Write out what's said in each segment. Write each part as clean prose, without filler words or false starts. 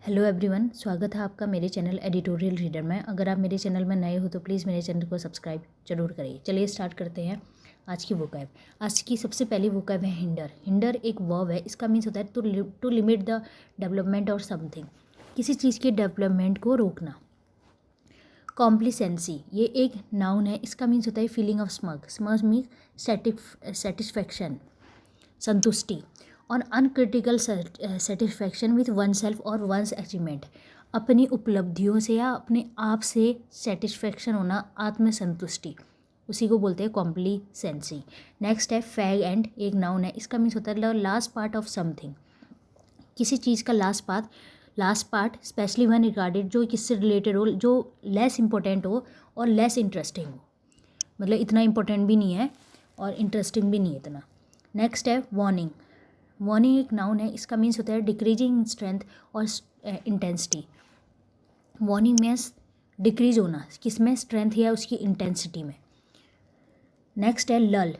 Hello everyone, स्वागत है आपका मेरे चैनल एडिटोरियल रीडर में। अगर आप मेरे चैनल में नए हो तो प्लीज़ मेरे चैनल को सब्सक्राइब जरूर करिए। चलिए स्टार्ट करते हैं आज की वोकैब। आज की सबसे पहली वोकैब है हिंडर। हिंडर एक वर्ब है। इसका मीन्स होता है टू लिमिट द डेवलपमेंट और समथिंग, किसी चीज़ के डेवलपमेंट को रोकना। कॉम्प्लिसेंसी ये एक नाउन है। इसका मीन्स होता है feeling of smug means satisfaction, संतुष्टि। और uncritical satisfaction with one self और वंस अचीवमेंट, अपनी उपलब्धियों से या अपने आप से सेटिस्फैक्शन होना, आत्मसंतुष्टि, उसी को बोलते हैं कॉम्प्लिसेंसी। नेक्स्ट है फैग एंड, एक नाउन है। इसका मीन्स होता है लास्ट पार्ट ऑफ समथिंग, किसी चीज़ का last part specially one regarded, जो किससे रिलेटेड हो, जो लेस इंपॉर्टेंट हो और लेस इंटरेस्टिंग हो, मतलब इतना इंपॉर्टेंट भी नहीं है और इंटरेस्टिंग भी नहीं है इतना। नेक्स्ट है वार्निंग। वार्निंग एक नाउन है। इसका मीन्स होता है डिक्रीजिंग स्ट्रेंथ और इंटेंसिटी। वार्निंग मीन्स डिक्रीज होना, किसमें, स्ट्रेंथ या उसकी इंटेंसिटी में। नेक्स्ट है लल।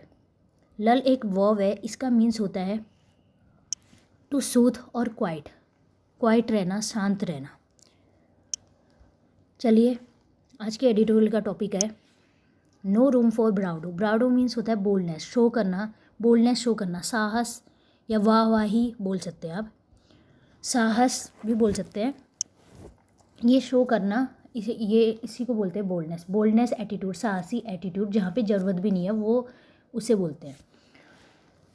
लल एक वर्ब है। इसका मीन्स होता है टू सूथ और क्वाइट रहना, शांत रहना। चलिए आज के एडिटोरियल का टॉपिक है नो रूम फॉर ब्राउडो। ब्राउडो मीन्स होता है बोल्डनेस, शो करना, बोल्डनेस शो करना, साहस या वाहवाही बोल सकते हैं आप, साहस भी बोल सकते हैं। ये शो करना, इसी को बोलते हैं बोल्डनेस एटीट्यूड, साहसी एटीट्यूड, जहाँ पे ज़रूरत भी नहीं है वो उसे बोलते हैं।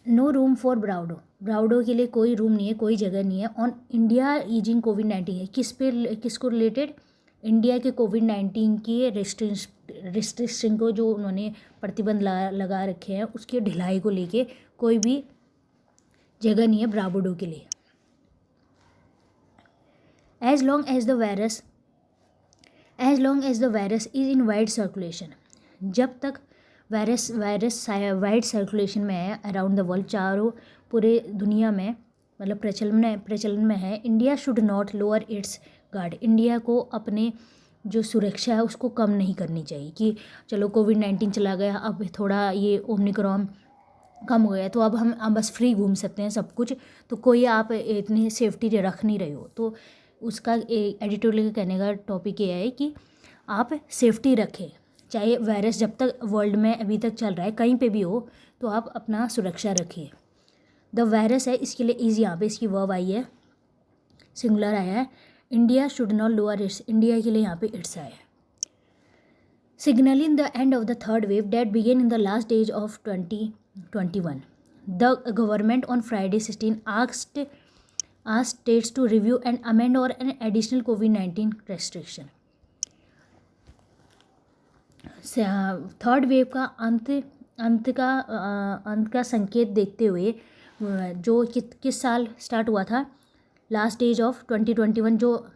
नो रूम फॉर ब्राउडो, ब्राउडो के लिए कोई रूम नहीं है, कोई जगह नहीं है। ऑन इंडिया ईजिंग कोविड-19 है, किसको रिलेटेड, इंडिया के कोविड-19 के रिस्ट्रिक्शन को, जो उन्होंने प्रतिबंध लगा रखे हैं, उसके ढिलाई को लेके कोई भी जगह नहीं है ब्राउडो के लिए। As long as the virus is in wide circulation, जब तक वायरस वाइड सर्कुलेशन में है अराउंड द वर्ल्ड, चारों पूरे दुनिया में, मतलब प्रचलन में है। India should not lower it's guard, India को अपने जो सुरक्षा है उसको कम नहीं करनी चाहिए कि चलो कोविड-19 चला गया, अब थोड़ा ये ओमिक्रॉन कम हो गया तो अब हम बस फ्री घूम सकते हैं सब कुछ, तो कोई आप इतनी सेफ्टी रख नहीं रहे हो। तो उसका एडिटोरियल का कहने का टॉपिक ये है कि आप सेफ्टी रखें, चाहे वायरस जब तक वर्ल्ड में अभी तक चल रहा है कहीं पे भी हो, तो आप अपना सुरक्षा रखिए। द वायरस है, इसके लिए इज, यहाँ पे इसकी वर्ब आई है, सिंगुलर आया है। India should not lower it's, India के लिए यहाँ पे इट्स आया है। Signaling the end of the third wave that began in the last days of 2021, the government on Friday 16 asked states to review and amend or an additional COVID-19 restriction. Third wave का अंत का संकेत देखते हुए, जो किस साल start हुआ था, लास्ट डेज ऑफ 2021, जो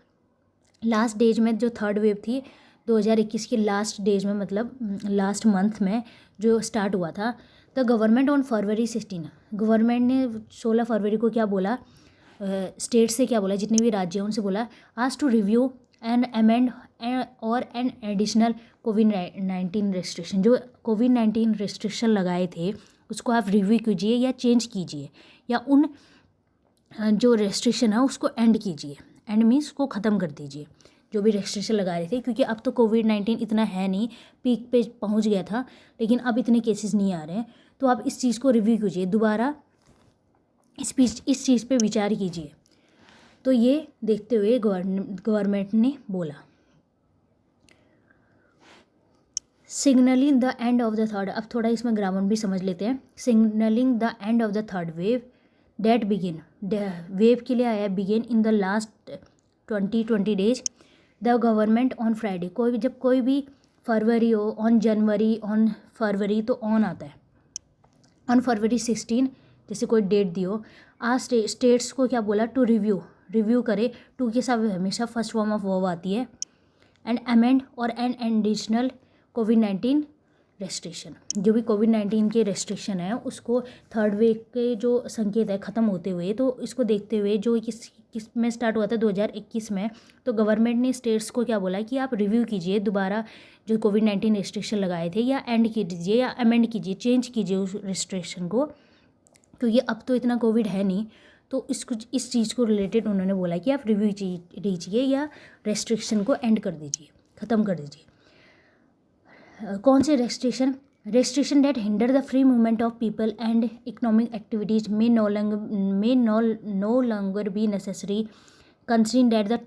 लास्ट डेज में जो थर्ड वेव थी 2021 की लास्ट डेज में, मतलब लास्ट मंथ में जो स्टार्ट हुआ था। The government on February 16, government ने 16 फरवरी को क्या बोला, स्टेट से क्या बोला, जितने भी राज्य हैं उनसे बोला, आज टू रिव्यू एंड अमेंड और एन एडिशनल कोविड-19 रेस्ट्रिक्शन, जो कोविड-19 रेस्ट्रिक्शन लगाए थे उसको आप रिव्यू कीजिए या चेंज कीजिए, या उन जो रेस्ट्रिक्शन है उसको एंड कीजिए। एंड मीन्स को ख़त्म कर दीजिए जो भी रेस्ट्रिक्शन लगा रहे थे, क्योंकि अब तो कोविड-19 इतना है नहीं, पीक पे पहुंच गया था, लेकिन अब इतने केसेस नहीं आ रहे हैं। तो आप इस चीज़ को रिव्यू कीजिए, दोबारा इस चीज़ पे विचार कीजिए। तो ये देखते हुए गवर्नमेंट ने बोला। Signalling the end of the third, अब थोड़ा इसमें ग्रामर भी समझ लेते हैं। Signalling the end of the third wave that begin, wave के लिए आया begin in the last 20 days, the government on Friday, जब कोई भी फरवरी हो, ऑन जनवरी, ऑन फरवरी तो ऑन आता है, ऑन फरवरी 16 जैसे कोई डेट दी हो, आज स्टेट्स को क्या बोला, टू रिव्यू करे। टू के साथ हमेशा फर्स्ट फॉर्म ऑफ वर्ब आती है। एंड अमेंड और एन एडिशनल कोविड-19 रेस्ट्रिक्शन, जो भी कोविड-19 के रेस्ट्रिक्शन है उसको थर्ड वेव के जो संकेत है ख़त्म होते हुए, तो इसको देखते हुए, जो किस में स्टार्ट हुआ था 2021 में, तो गवर्नमेंट ने स्टेट्स को क्या बोला कि आप रिव्यू कीजिए दोबारा जो कोविड-19 रेस्ट्रिक्शन लगाए थे, या एंड कीजिए या अमेंड कीजिए, चेंज कीजिए उस रेस्ट्रिक्शन को, क्योंकि अब तो इतना कोविड है नहीं, तो इस चीज़ को रिलेटेड उन्होंने बोला कि आप रिव्यू कीजिए या रेस्ट्रिक्शन को एंड कर दीजिए, ख़त्म कर दीजिए। कौन से restriction that hinder the free movement of people and economic activities may no longer be necessary considering that the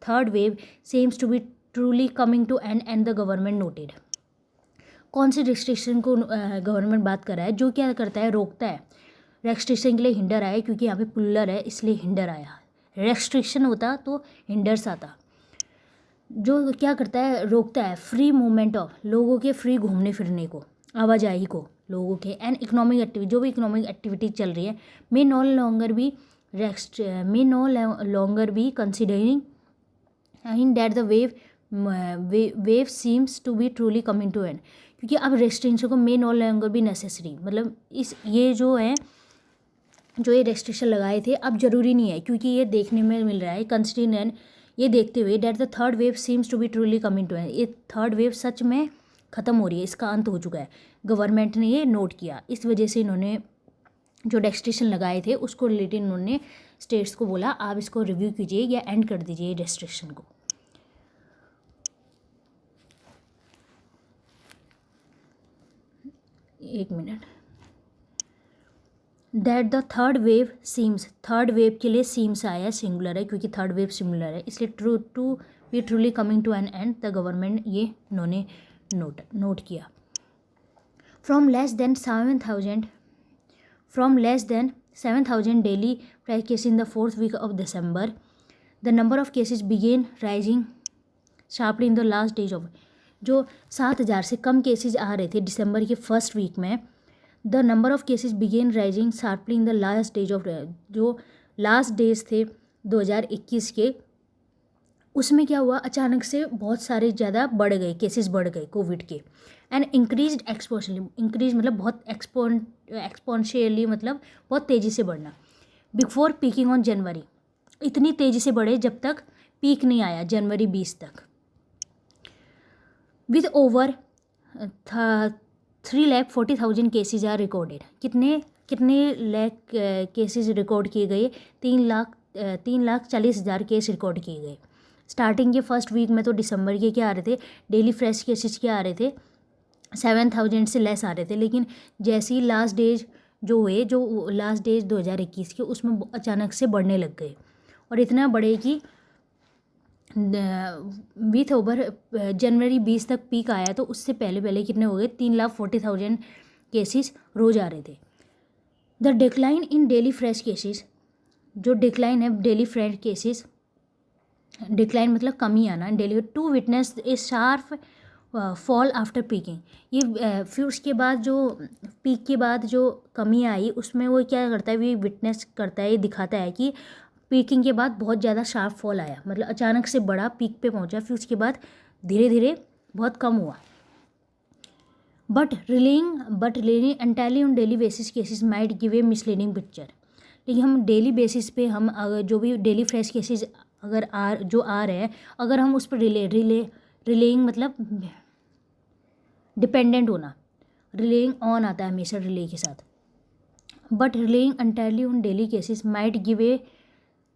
third wave seems to be truly coming to end the government noted. कौन सी restriction को government बात कर रहा है, जो क्या करता है, रोकता है। रेस्ट्रिक्शन के लिए हिंडर आया क्योंकि यहाँ पे पुल्लर है इसलिए हिंडर आया, रेस्ट्रिक्शन होता तो हिंडर्स आता। जो क्या करता है, रोकता है फ्री मूवमेंट ऑफ, लोगों के फ्री घूमने फिरने को, आवाजाही को लोगों के, एंड इकोनॉमिक एक्टिविटी, जो भी इकोनॉमिक एक्टिविटी चल रही है, may no longer be considering in that the wave seems to be truly coming to end. क्योंकि अब रेस्ट्रिक्शन को may no longer be necessary, मतलब जो ये रेस्ट्रिक्शन लगाए थे अब जरूरी नहीं है, क्योंकि ये देखने में मिल रहा है कंसिडरिंग एंड, ये देखते हुए that the third wave seems to be truly coming to end, ये थर्ड वेव सच में ख़त्म हो रही है, इसका अंत हो चुका है। गवर्नमेंट ने ये नोट किया, इस वजह से इन्होंने जो रेस्ट्रिक्शन लगाए थे उसको रिलेटेड इन्होंने स्टेट्स को बोला आप इसको रिव्यू कीजिए या एंड कर दीजिए रेस्ट्रिक्शन को। एक minute. That the third wave seems, third wave के लिए सीम्स आया, सिंगुलर है क्योंकि थर्ड वेव सिंगुलर है, इसलिए to be truly coming to an end the government, ये इन्होंने नोट किया। From less than 7,000 daily cases in the fourth week of December, the number of cases began rising sharply in the last days of, जो 7,000 से कम cases आ रहे थे दिसंबर के first week में, the number of cases began rising sharply in the last days of, जो last days थे 2021 के, उसमें क्या हुआ, अचानक से बहुत सारे ज़्यादा बढ़ गए, केसेस बढ़ गए कोविड के, एंड इंक्रीज एक्सपोनेंशियली, इंक्रीज मतलब बहुत एक्सपोनेंशियली मतलब बहुत तेज़ी से बढ़ना, बिफोर पीकिंग ऑन जनवरी, इतनी तेज़ी से बढ़े जब तक पीक नहीं आया जनवरी 20 तक, with over 3,40,000 cases are recorded, कितने लाख केसेस रिकॉर्ड किए गए, 3,40,000 केस रिकॉर्ड किए गए। स्टार्टिंग के फर्स्ट वीक में तो दिसंबर के क्या आ रहे थे, डेली फ्रेश केसेस क्या आ रहे थे, 7,000 से लेस आ रहे थे, लेकिन जैसे ही लास्ट डेज जो हुए, जो लास्ट डेज 2021 के, उसमें अचानक से बढ़ने लग गए, और इतना बढ़े कि विथ ओवर जनवरी 20 तक पीक आया, तो उससे पहले कितने हो गए, 3,40,000 केसेस रोज़ आ रहे थे। The decline in daily fresh cases, जो डिक्लाइन है डेली फ्रेश केसेस, डिक्लाइन मतलब कमी आना, daily to witness a sharp fall after peaking, ये फिर उसके बाद जो पीक के बाद जो कमी आई उसमें वो क्या करता है, ये विटनेस करता है, ये दिखाता है कि पीकिंग के बाद बहुत ज़्यादा शार्प फॉल आया, मतलब अचानक से बड़ा पीक पे पहुंचा, फिर उसके बाद धीरे धीरे बहुत कम हुआ। But relying entirely on daily basis cases might give a misleading picture, लेकिन हम डेली बेसिस पे हम अगर जो भी डेली फ्रेश केसेस अगर आ रहे हैं, अगर हम उस पर रिलेइंग मतलब डिपेंडेंट होना, रिलेइंग ऑन आता है हमेशा रिले के साथ, but relying entirely on daily cases might give a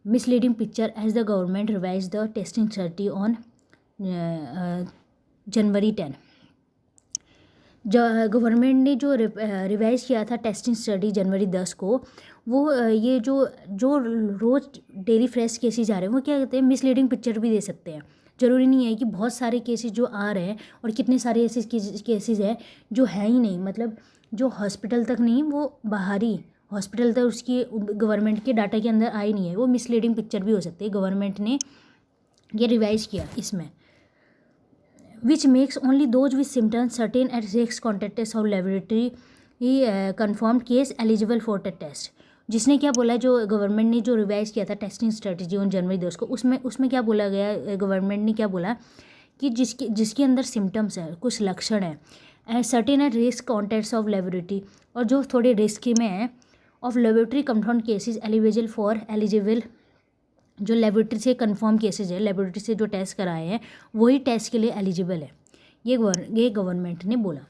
misleading picture as the government revised the testing strategy on January 10। Government ने जो रिवाइज किया था टेस्टिंग स्टडी जनवरी 10 को, वो ये जो रोज़ डेली फ्रेश केसेस आ रहे हैं वो क्या कहते हैं, मिसलीडिंग पिक्चर भी दे सकते हैं। ज़रूरी नहीं है कि बहुत सारे केसेस जो आ रहे हैं और कितने सारे ऐसे केसेस हैं जो है ही नहीं, मतलब जो हॉस्पिटल तक नहीं, वो बाहरी हॉस्पिटल तक उसकी गवर्नमेंट के डाटा के अंदर आई नहीं है, वो मिसलीडिंग पिक्चर भी हो सकती है। गवर्नमेंट ने ये रिवाइज किया इसमें, which makes only those with symptoms certain at 6 contacts of laboratory confirmed case eligible for the test. जिसने क्या बोला, जो गवर्नमेंट ने जो रिवाइज किया था टेस्टिंग स्ट्रेटजी ऑन जनवरी 10 को, उसमें क्या बोला गया, गवर्नमेंट ने क्या बोला कि जिसके अंदर सिम्टम्स है, कुछ लक्षण है, certain at risk contacts of laboratory, और जो थोड़े रिस्क में है, of laboratory confirm cases eligible जो लेबोरेटरी से कंफर्म केसेज है, लेबोरेटरी से जो टेस्ट कराए हैं वही टेस्ट के लिए एलिजिबल है, ये गवर्नमेंट ने बोला।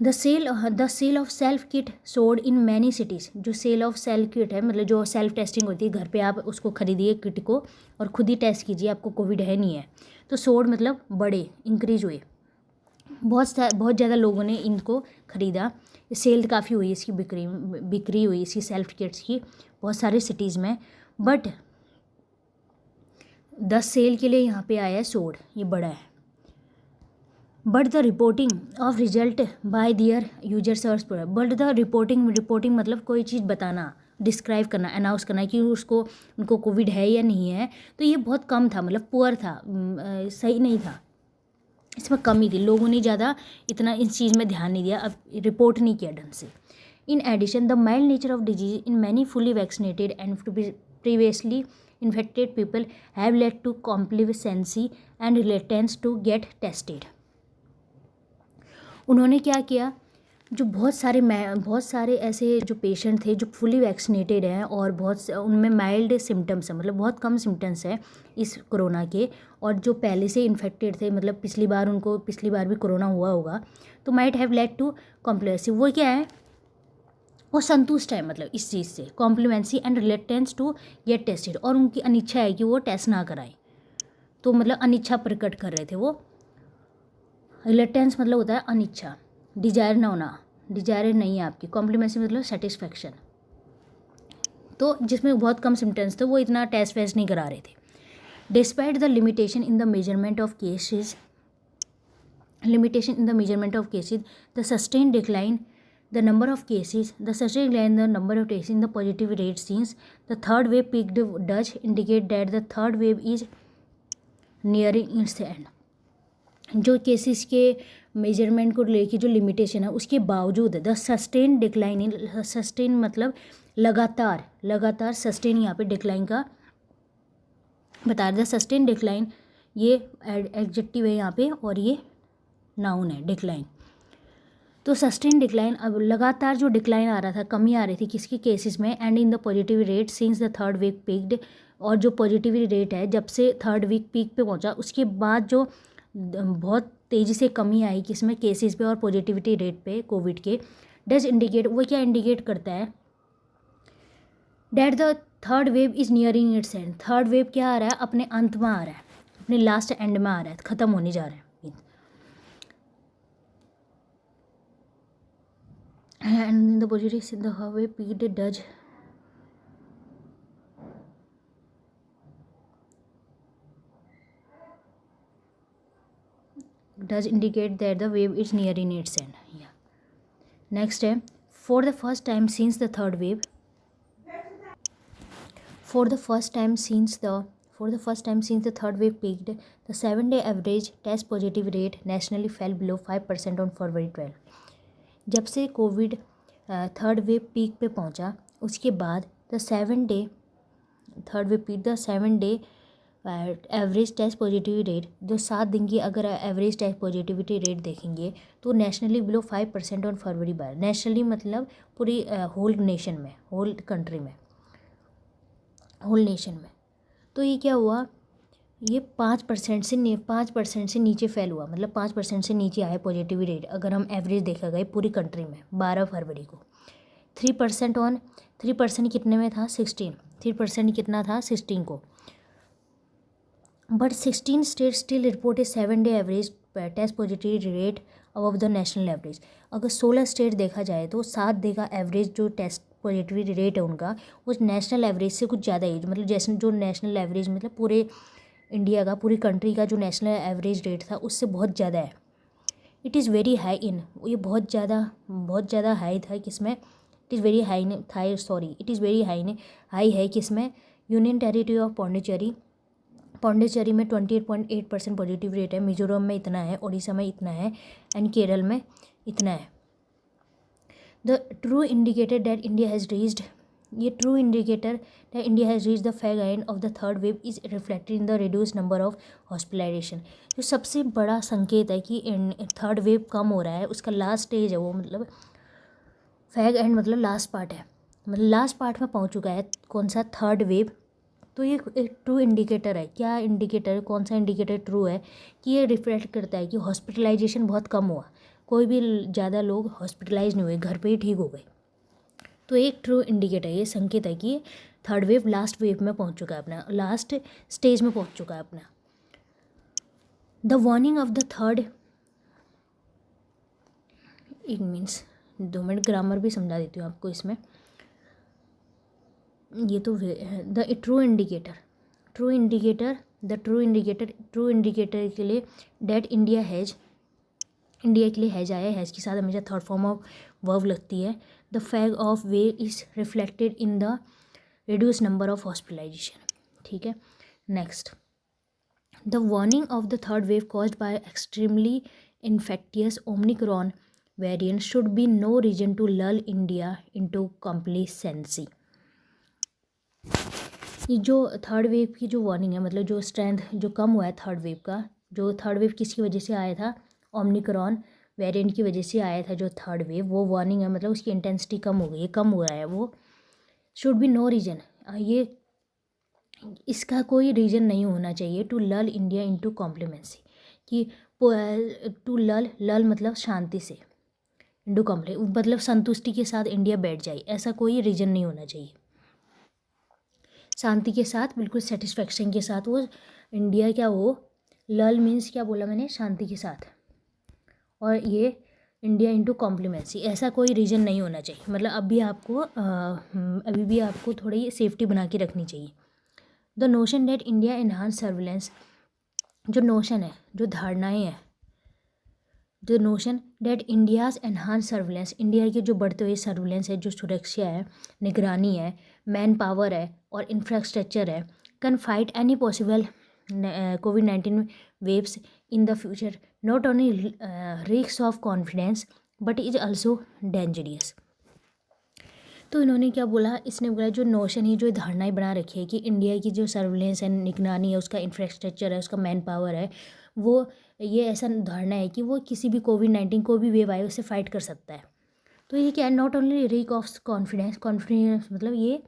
The sale of self kit sold in many cities. जो सेल ऑफ सेल्फ किट है मतलब जो सेल्फ टेस्टिंग होती है, घर पे आप उसको खरीदिए किट को और खुद ही टेस्ट कीजिए आपको कोविड है नहीं है। तो सोल्ड मतलब बढ़े, इंक्रीज हुए, बहुत ज़्यादा लोगों ने इनको ख़रीदा, सेल काफ़ी हुई इसकी, बिक्री हुई इसकी सेल्फ किट्स की बहुत सारे सिटीज़ में। बट 10 सेल के लिए यहाँ पे आया है सोल्ड, ये बड़ा है। But the reporting of result by their users और बट द रिपोर्टिंग मतलब कोई चीज़ बताना, डिस्क्राइब करना, अनाउंस करना कि उनको कोविड है या नहीं है, तो ये बहुत कम था, मतलब पुअर था, सही नहीं था, इसमें कमी थी, लोगों ने ज़्यादा इतना इस चीज़ में ध्यान नहीं दिया, अब रिपोर्ट नहीं किया ढंग से। In addition the mild nature of disease in many fully vaccinated and previously infected people have led to complacency and reluctance to get tested. उन्होंने क्या किया, जो बहुत सारे ऐसे जो पेशेंट थे जो फुली वैक्सीनेटेड हैं और उनमें माइल्ड सिम्टम्स हैं, मतलब बहुत कम सिम्टम्स हैं इस कोरोना के, और जो पहले से इन्फेक्टेड थे, मतलब पिछली बार भी कोरोना हुआ होगा, तो माइट हैव लेड टू कॉम्प्लेक्सिव, वो क्या है, वो संतुष्ट है मतलब इस चीज़ से, कॉम्प्लीमेंसी and reluctance to get tested, और उनकी अनिच्छा है कि वो टेस्ट ना कराएं, तो मतलब अनिच्छा प्रकट कर रहे थे वो। रिलेटेंस मतलब होता है अनिच्छा, डिजायर ना होना, डिजायर नहीं है आपकी, कॉम्प्लीमेंसी मतलब सेटिस्फैक्शन, तो जिसमें बहुत कम सिम्टम्स थे वो इतना टेस्ट वेस्ट नहीं करा रहे थे। Despite the limitation in the measurement of cases the sustain decline the number of cases in the positive rate scenes the third wave peaked does indicate that the third wave is nearing it's and. जो cases के measurement को लेके जो limitation है उसके बावजूद the sustain decline, sustain मतलब लगातार सस्टेन यहाँ पे डिक्लाइन का बता रहे, द सस्टेन डिक्लाइन ये एडजेक्टिव है यहाँ पे और ये नाउन है डिक्लाइन। तो सस्टेन डिक्लाइन, अब लगातार जो डिक्लाइन आ रहा था, कमी आ रही थी किसके केसेस में, and in the positive rate since the third week peaked, और जो पॉजिटिविटी रेट है जब से थर्ड वीक पीक पे पहुंचा उसके बाद जो बहुत तेज़ी से कमी आई किसमें, केसेस पे और पॉजिटिविटी रेट पे कोविड के, डज इंडिकेट, वो क्या इंडिकेट करता है, that the third wave is nearing it's and, third wave क्या आ रहा है, अपने अंत में आ रहा है, अपने लास्ट एंड में आ रहा है, ख़त्म होने जा रहा है। And in the positive in the way पीड does indicate that the wave is nearing its end. Yeah. Next है, for the first time since the third wave third wave peaked, the 7-day average test positive rate nationally fell below 5% on February 12. जब से Covid third wave peak पे पहुंचा उसके बाद the 7-day average test positivity rate, जो 7 दिन की अगर एवरेज टेस्ट पॉजिटिविटी रेट देखेंगे तो nationally below 5% on February bar, nationally मतलब पूरी होल नेशन में, होल कंट्री में, होल नेशन में। तो ये क्या हुआ, ये 5% से नीचे फेल हुआ, मतलब 5% से नीचे आया पॉजिटिविटी रेट अगर हम एवरेज देखा गया पूरी कंट्री में 12 फरवरी को। 3% कितने में था, 3% कितना था, 16 को। But 16 state still reported 7-day average test positivity rate above the national average. अगर 16 स्टेट देखा जाए तो 7 डे का एवरेज जो टेस्ट पॉजिटिविटी रेट है उनका उस नेशनल एवरेज से कुछ ज़्यादा है, मतलब जैसे जो नेशनल एवरेज मतलब पूरे इंडिया का, पूरी कंट्री का जो नेशनल एवरेज रेट था उससे बहुत ज़्यादा है। It is very high in, ये बहुत ज़्यादा हाई था किसमें, इट इज़ वेरी हाई है किसमें, यूनियन टेरिटरी ऑफ पौंडीचेरी में 28.8% पॉजिटिव रेट है, मिजोरम में इतना है, उड़ीसा में इतना है, एंड केरल में इतना है। The true indicator that India has reached, ये true indicator that India has reached the fag end of the third wave is reflected in the reduce number of hospitalisation. जो सबसे बड़ा संकेत है कि थर्ड वेव कम हो रहा है, उसका लास्ट स्टेज है वो, मतलब फैग एंड मतलब लास्ट पार्ट है, मतलब लास्ट पार्ट में पहुंच चुका है कौन सा, थर्ड वेव। तो ये एक ट्रू इंडिकेटर है। क्या इंडिकेटर है, कौन सा इंडिकेटर ट्रू है कि ये रिफ्लेक्ट करता है कि हॉस्पिटलाइजेशन बहुत कम हुआ, कोई भी ज़्यादा लोग हॉस्पिटलाइज नहीं हुए, घर पे ही ठीक हो गए। तो एक ट्रू इंडिकेटर, ये संकेत है कि थर्ड वेव लास्ट वेव में पहुंच चुका है, अपना लास्ट स्टेज में पहुंच चुका है अपना। The warning of the third, it means 2 minute grammar भी समझा देती हूँ आपको इसमें। ये तो the true indicator, true indicator, the true indicator, true indicator के लिए डेट इंडिया हैज, इंडिया के लिए हैज आया, हैज के साथ हमेशा थर्ड फॉर्म ऑफ वर्ब लगती है। The fag of way is reflected in the reduce number of hospitalization, ठीक है। Next, the warning of the third wave caused by extremely infectious Omicron variant should be no reason to lull India into complacency. ये जो third wave की जो warning है, मतलब जो strength जो कम हुआ है थर्ड वेव का, जो थर्ड वेव किसकी वजह से आया था, ओमिक्रॉन वेरिएंट की वजह से आया था जो थर्ड वेव, वो वार्निंग है, मतलब उसकी इंटेंसिटी कम हो गई है, कम हो रहा है वो। शुड बी नो रीजन, ये इसका कोई रीज़न नहीं होना चाहिए टू लल इंडिया इनटू कॉम्प्लीमेंसी, कि टू लल मतलब शांति से, इंटू कॉम्प्ले मतलब संतुष्टि के साथ इंडिया बैठ जाए, ऐसा कोई रीज़न नहीं होना चाहिए। शांति के साथ, बिल्कुल सेटिस्फेक्शन के साथ वो इंडिया क्या हो, लल मीन्स क्या बोला मैंने, शांति के साथ, और ये इंडिया इंटू कॉम्प्लीमेंसी, ऐसा कोई रीज़न नहीं होना चाहिए। मतलब अभी भी आपको थोड़ी सेफ्टी बना के रखनी चाहिए। The notion that India enhance surveillance, जो नोशन है, जो धारणाएँ हैं, the notion that India's enhance surveillance, India के जो बढ़ते हुए सर्विलेंस है, जो सुरक्षा है, निगरानी है, मैन पावर है और इंफ्रास्ट्रक्चर है, can fight any possible COVID-19 waves in the future, not only risks of confidence but is also dangerous। तो इन्होंने क्या बोला, इसने बोला जो नोशन है, जो धारणाएं बना रखी है कि इंडिया की जो सर्विलेंस है, निगरानी है, उसका इंफ्रास्ट्रक्चर है, उसका मैन पावर है, वो ये ऐसा धारणा है कि वो किसी भी COVID-19 को भी वेव आए उससे फाइट कर सकता है। तो ये क्या है, not only risk of confidence, confidence मतलब ये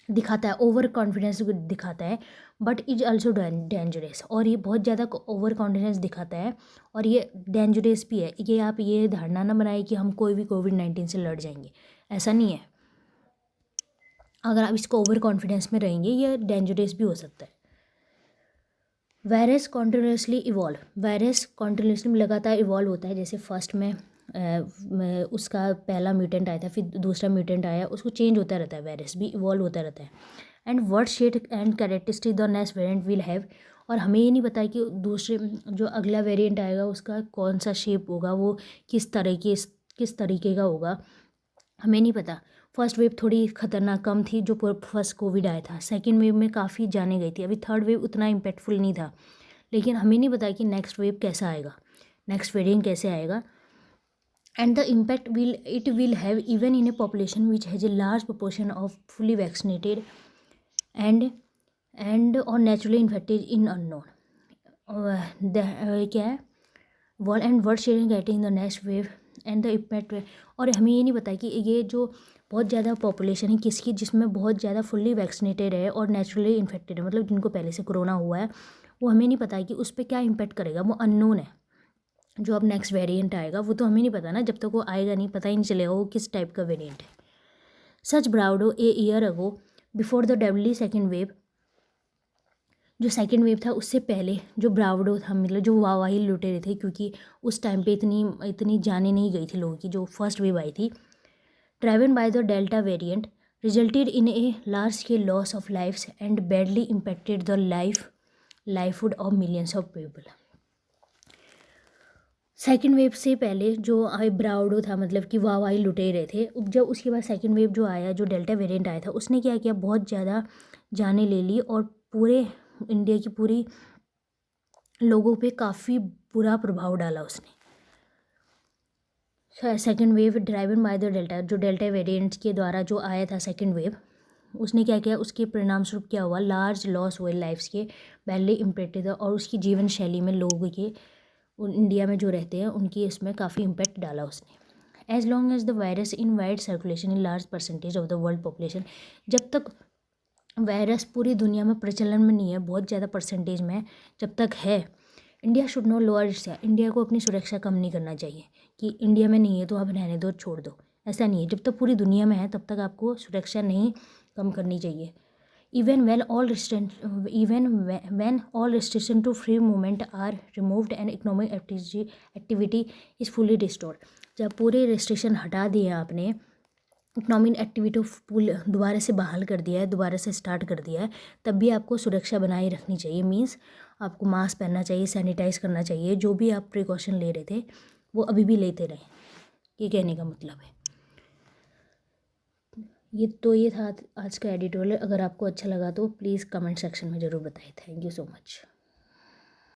दिखाता है, ओवर कॉन्फिडेंस दिखाता है, बट इज ऑल्सो डेंजरस, और ये बहुत ज़्यादा ओवर कॉन्फिडेंस दिखाता है और ये डेंजरस भी है। ये आप ये धारणा ना बनाए कि हम कोई भी COVID-19 से लड़ जाएंगे, ऐसा नहीं है। अगर आप इसको ओवर कॉन्फिडेंस में रहेंगे, ये डेंजरस भी हो सकता है। Virus continuously evolve, virus continuously लगातार इवॉल्व होता है, जैसे फर्स्ट में उसका पहला म्यूटेंट आया था, फिर दूसरा म्यूटेंट आया, उसको चेंज होता रहता है, वायरस भी इवॉल्व होता रहता है। And what shade and characteristic the next variant will have, और हमें ये नहीं पता कि दूसरे जो अगला वेरिएंट आएगा उसका कौन सा शेप होगा, वो किस तरीके का होगा, हमें नहीं पता। फर्स्ट वेव थोड़ी खतरनाक कम थी जो फर्स्ट कोविड आया था, सेकेंड वेव में काफ़ी जाने गई थी, अभी थर्ड वेव उतना इम्पैक्टफुल नहीं था, लेकिन हमें नहीं पता कि नेक्स्ट वेव कैसा आएगा, नेक्स्ट वेरिएंट कैसे आएगा। And the impact will have even in a population which has a large proportion of fully vaccinated and or naturally infected in unknown। क्या है world and world sharing getting the next wave and the impact. और हमें ये नहीं पता कि ये जो बहुत ज़्यादा पॉपुलेशन है किसकी, जिसमें बहुत ज़्यादा फुल्ली वैक्सीनेटेड है और नेचुरली इन्फेक्टेड है, मतलब जिनको पहले से कोरोना हुआ है, वो हमें नहीं पता कि उस पर क्या इम्पैक्ट करेगा, वो अननोन है। जो अब नेक्स्ट वेरिएंट आएगा वो तो हमें नहीं पता ना, जब तक वो आएगा नहीं, पता ही नहीं चलेगा वो किस टाइप का वेरिएंट है। सच ब्राउडो a year ago before the deadly second wave, जो सेकेंड वेव था उससे पहले जो ब्राउडो था, मतलब जो वावाही लुटेरे थे, क्योंकि उस टाइम पे इतनी जाने नहीं गई थी लोगों की, जो फर्स्ट वेव आई थी, driven by the delta variant resulted in a large scale loss of lifes and badly impacted the livelihood of millions of people. Second wave से पहले जो ब्राउडो था, मतलब कि वाहवाही लुटे रहे थे, जब उसके बाद सेकेंड वेव जो आया, जो डेल्टा वेरिएंट आया था, उसने क्या किया, बहुत ज़्यादा जाने ले ली और पूरे इंडिया की पूरी लोगों पे काफ़ी बुरा प्रभाव डाला उसने। Second wave driven by the delta, जो डेल्टा वेरिएंट्स के द्वारा जो आया था सेकेंड वेव, उसने क्या किया, उसके परिणाम स्वरूप क्या हुआ, लार्ज लॉस हुए लाइफ्स के, बैडली इम्पैक्टेड, और उसकी जीवन शैली में लोगों के इंडिया में जो रहते हैं उनकी इसमें काफ़ी इम्पैक्ट डाला उसने। As long as the virus in wide circulation in large percentage of the world population, जब तक वायरस पूरी दुनिया में प्रचलन में नहीं है, बहुत ज़्यादा परसेंटेज में जब तक है, India should not lower it's, India को अपनी सुरक्षा कम नहीं करना चाहिए कि इंडिया में नहीं है तो आप रहने दो, छोड़ दो। ऐसा नहीं है, जब तक पूरी दुनिया में है तब तक आपको सुरक्षा नहीं कम करनी चाहिए। Even when all restriction to free movement are removed and economic activity is fully restored, जब पूरे restriction हटा दिए आपने, इकोनॉमिक एक्टिविटी दोबारा से बहाल कर दिया है, दोबारा से स्टार्ट कर दिया है, तब भी आपको सुरक्षा बनाए रखनी चाहिए। मीन्स आपको मास्क पहनना चाहिए, सैनिटाइज करना चाहिए, जो भी आप प्रिकॉशन ले रहे थे वो अभी भी लेते रहें, ये कहने का मतलब है। ये था आज का एडिटोरियल। अगर आपको अच्छा लगा तो प्लीज़ कमेंट सेक्शन में ज़रूर बताएं। Thank you so much.